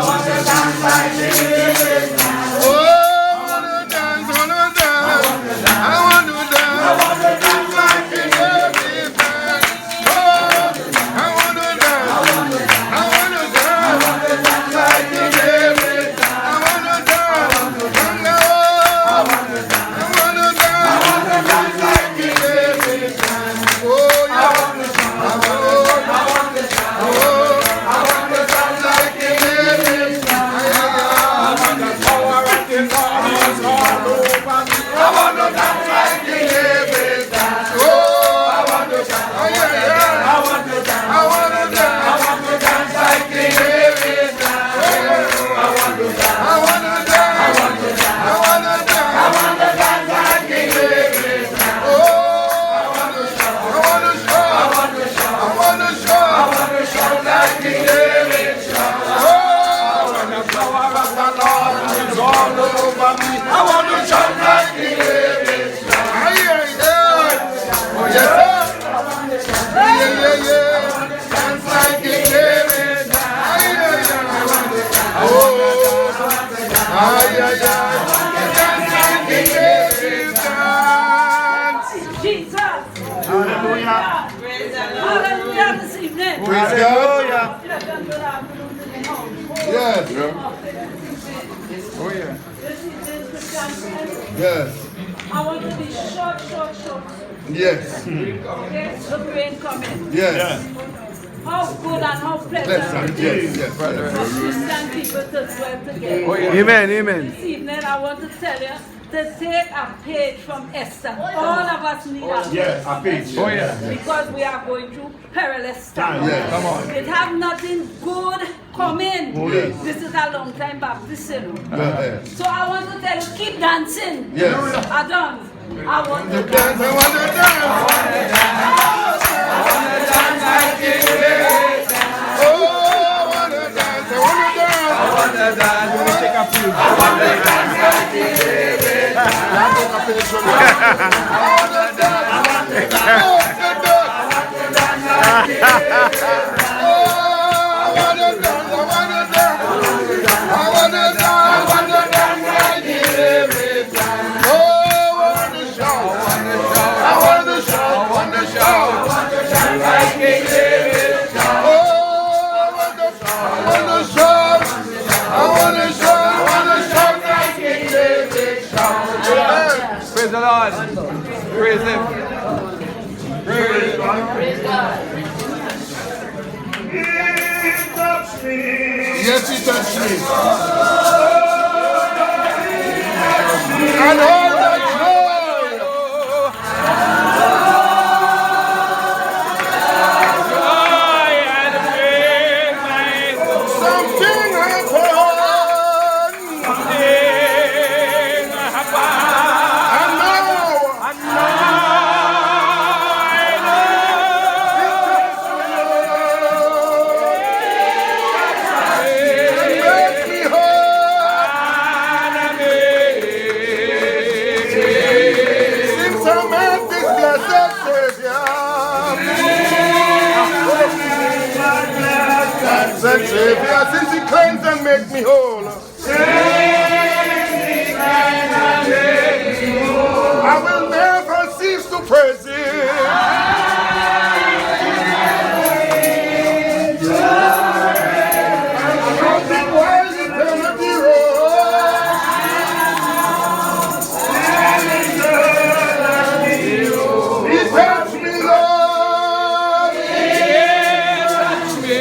want to dance like David. Oh, I want to dance, I want to dance. I want to dance, I want to dance like David. Oh, I want to dance, I want to dance, I want to dance like David. I want to dance, I want to dance, I want to dance like David. Oh, yeah. I want to dance, I want to dance, I want to dance like David. I want the power of the Lord is all over me. I want to dance like David. Oh, I want to dance, oh yeah, yeah. I want to dance, I want to dance, I want to dance like David. Oh, I want to dance, I want to dance, I want to dance, I want to dance, I want to dance like David. Oh, I want to shout, I want to shout, I want to shout, I want to shout, I want to shout like David. Oh, when the power of the Lord is all over me, I want to shout like David. Oh, yes, sir. Yeah, yeah, yeah. Dance like David. Oh, yeah, yeah. Dance like David. Dance. Jesus. Hallelujah. Hallelujah this evening. Praise God. Yes. Oh, yeah. This evening, Christian friends, Yes. I want to be short, short, short. Yes. Okay? The rain coming. Yes. How good and how pleasant Pleasant. Yes. Yes. for Christian people to dwell together. Oh, yeah. Amen, amen. This evening, I want to tell you to take a page from Esther. All of us need a page. Yes. A page. Oh, yeah. Because we are going through perilous times. Yes. Come on. It have nothing good coming. Yes. This is a long time baptism. Yes. So I want to tell you, keep dancing. Yes. I don't. I want to Dance, dance. I want to dance. I want to dance. I want to dance like David. Oh, I want to dance. I want to dance. I want to dance. Let me take a few. I want to dance like David. I want to dance. I want to dance. I want to dance. I want to dance like David. Oh, I want to dance. I want to dance. I want to dance. I want to dance like David. Oh, I want to shout. I want to shout. I want to shout. I want to shout like King David. Oh, I want to shout. I want to shout. I want to shout. I want to shout like King David. Shout. Praise the Lord. Praise Him. Praise God. Praise God. He touched me. Yes, He touched me. And all that joy. Something happened. And now. Make me whole. Since I met this blessed Savior. Blessed Savior, since He cleansed and make me whole. I will never cease to praise Him. Nothing was eternity road. He touched me, Lord. He touched me.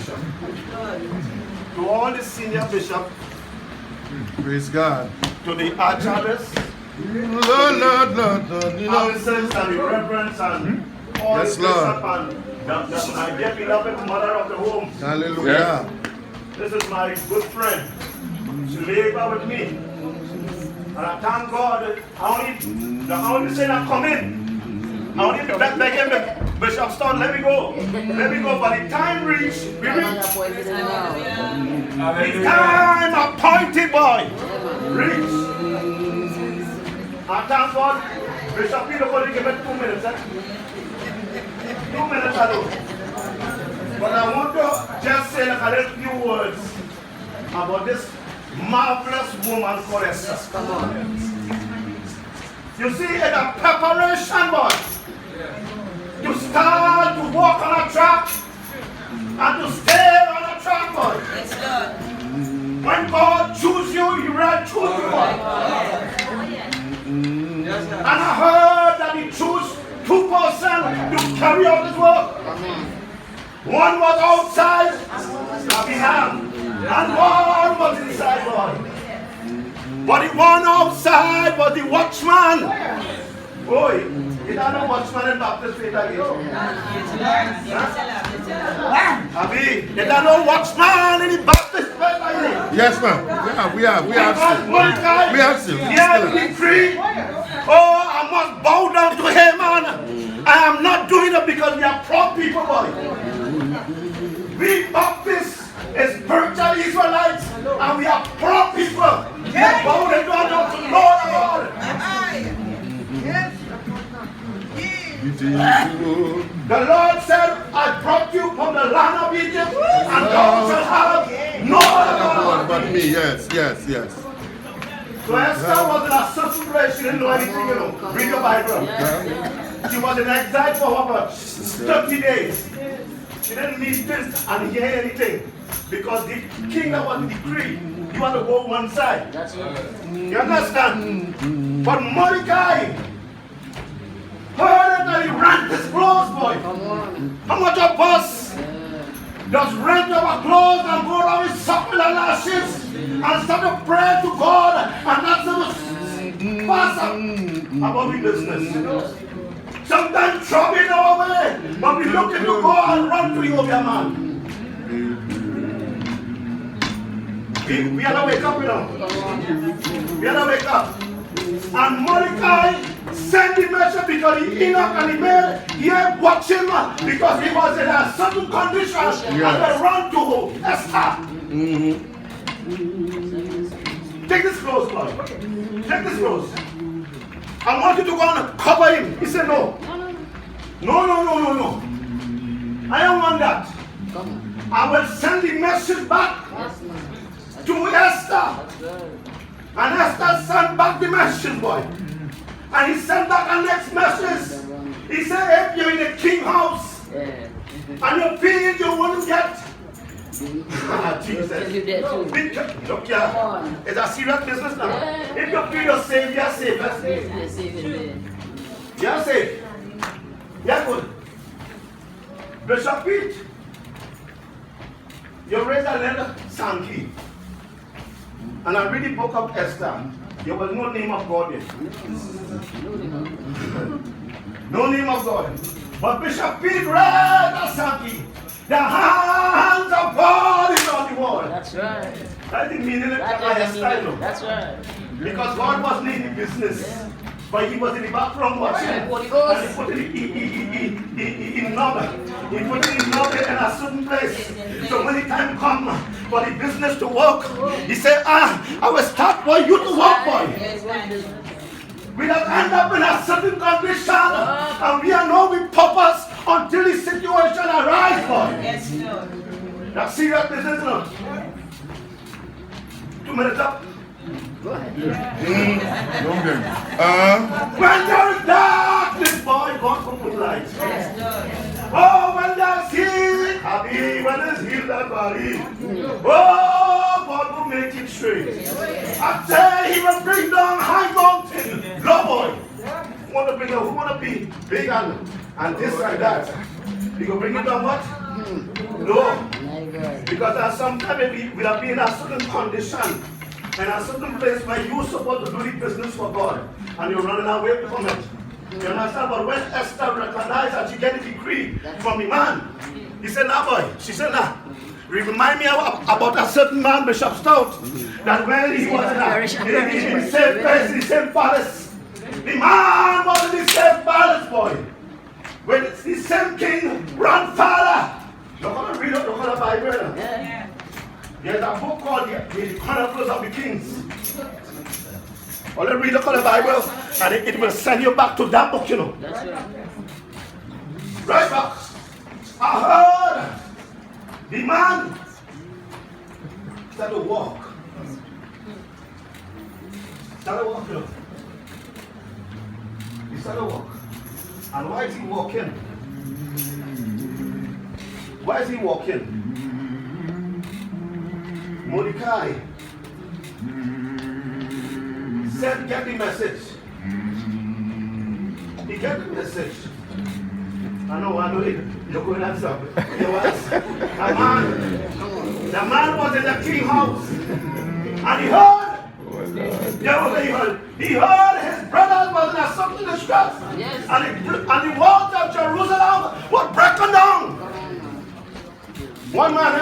bishop. To all the senior bishop, Praise God. to the ArchAbbess, Lord, you know. abbesses and the reverends and all Yes, the Lord. bishop and my dear beloved mother of the home. Hallelujah. This is my good friend. She labor with me. And I thank God. I only say that come in. I only to beg him, Bishop Stone, let me go. Let me go. By the time reach, we reach. The time appointed boy. Reach. I thank God. Bishop Peter only give me 2 minutes. 2 minutes alone. But I want to just say like a little few words about this marvelous woman called Esther. You see, in a preparation, boy, to start to walk on a track and to stay on a track, boy. When God chooses you, He will choose you, boy. And I heard that He chose 2 persons to carry out His work. One was outside, behind, and one was inside, boy. But the one outside was the watchman. Boy, you don't know watchman in Baptist faith again. Abi, you don't know watchman in the Baptist faith again. Yes, ma'am. We have still. Yeah, decree. Oh, I must bow down to him, man. I am not doing it because we are proud people, boy. We Baptists is spiritual Israelites, and we are proud people. We bow down to Lord of all. The Lord said, I brought you from the land of Egypt, and thou shalt have no other but me. Yes. So Esther was in a certain place, she didn't know anything, you know. Read your Bible. She was in exile for over 30 days. She didn't meet this and hear anything. Because the king that was decreed, you want to go one side. That's right. You understand? But Mordecai heard that he rent his clothes, boy. How much of us does rent our clothes and go around with suckle and lashes and start to pray to God and not so much pass about the business? Sometimes trouble in our way, but we look to God and run to you, your man. We are to wake up, you know. We are to wake up. And Mordecai sent the message because he Enoch and he made here watch him because he was in a certain condition and they run to Esther. Take this clothes, boy. Take this clothes. I want you to go and cover him. He said no. No. I don't want that. I will send the message back to Esther. And Esther sent back the message, boy. And he sent back a next message. He said, if you're in the king house and you feel you wouldn't get. Jesus. Look here. It's a serious business now. If you feel you're safe, you're safe. You're safe. You're good. Bishop Pete, you raised a little Sankey. And I read the book of Esther. There was no name of God yet. No name of God. But Bishop Pete read a Sankey. The hands of God is on the wall. That's right. That's the meaning of Esther. That's right. Because God wasn't in the business. But he was in the background watching. And he put it in number. He put it in number in a certain place. So when the time comes for the business to work, he said, I will start for you to work, boy. We don't end up in a certain condition, and we are no with purpose until the situation arises, boy. Yes, Lord. That's serious business, no? 2 minutes up. Go ahead. When there is darkness, boy, God will put light. Oh, when there's healing, happy, when there's healed that body. Oh, God will make it straight. I say He will bring down high mountain. Low boy. Who want to be big and this and that? He will bring it down what? Low. Because sometimes we have been in a certain condition and a certain place where you're supposed to do the business for God and you're running away from it. You understand? But when Esther recognized that she get a decree from the man, he said, nah boy, she said, nah. Remind me about a certain man, Bishop Stout, that when he was in the same place, in the same palace, the man was in the same palace, boy. When the same king, grandfather. You're going to read up the Bible. Yeah. There's a book called the Chronicles of the Kings. Only read the Bible and it will send you back to that book, you know. Right back. I heard the man started to walk. Started walking. He started to walk. And why is he walking? Why is he walking? Mordecai said, get the message. He get the message. I know you're going to answer. The man was in the king's house. And he heard his brothers was in a certain distress. Yes. And the walls of Jerusalem were breaking down. One man.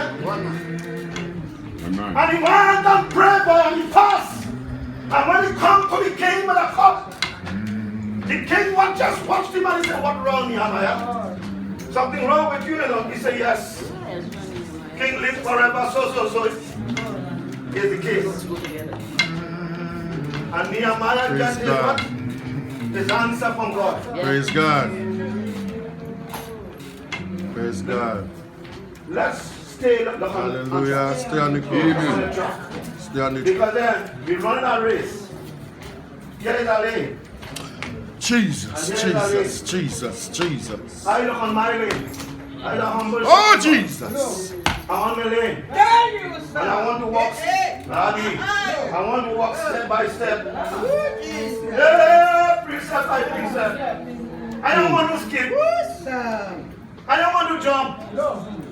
And he went and prayed for him, and he fasted. And when he come to the king with a cup, the king just watched him and he said, what wrong, Nehemiah? Something wrong with you, you know? He said, yes. King live forever, so. Here's the case. And Nehemiah just did what? His answer from God. Praise God. Praise God. Let's stay on the Hallelujah. Stay on the track. Stay on the track. Because then we're running a race. Get in a lane. Jesus. I look on my lane. I look humble. Oh, Jesus. I'm on the lane. And I want to walk. I want to walk step by step. Yeah, precept by precept. I don't want to skip. I don't want to jump.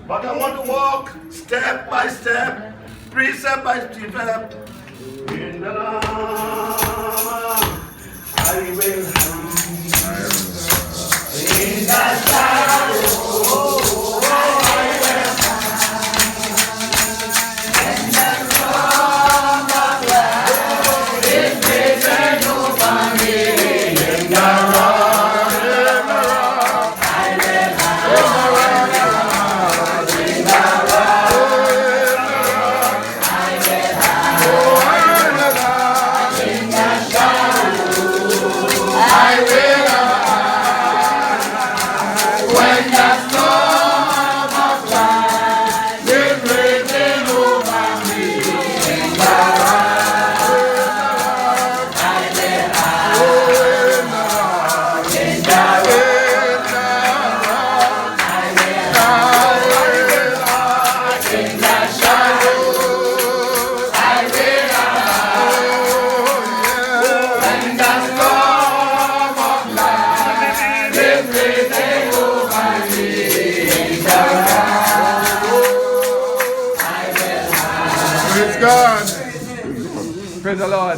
But I want to walk step by step, precept by precept. In the Lord, I will. In the shadow. Praise the Lord.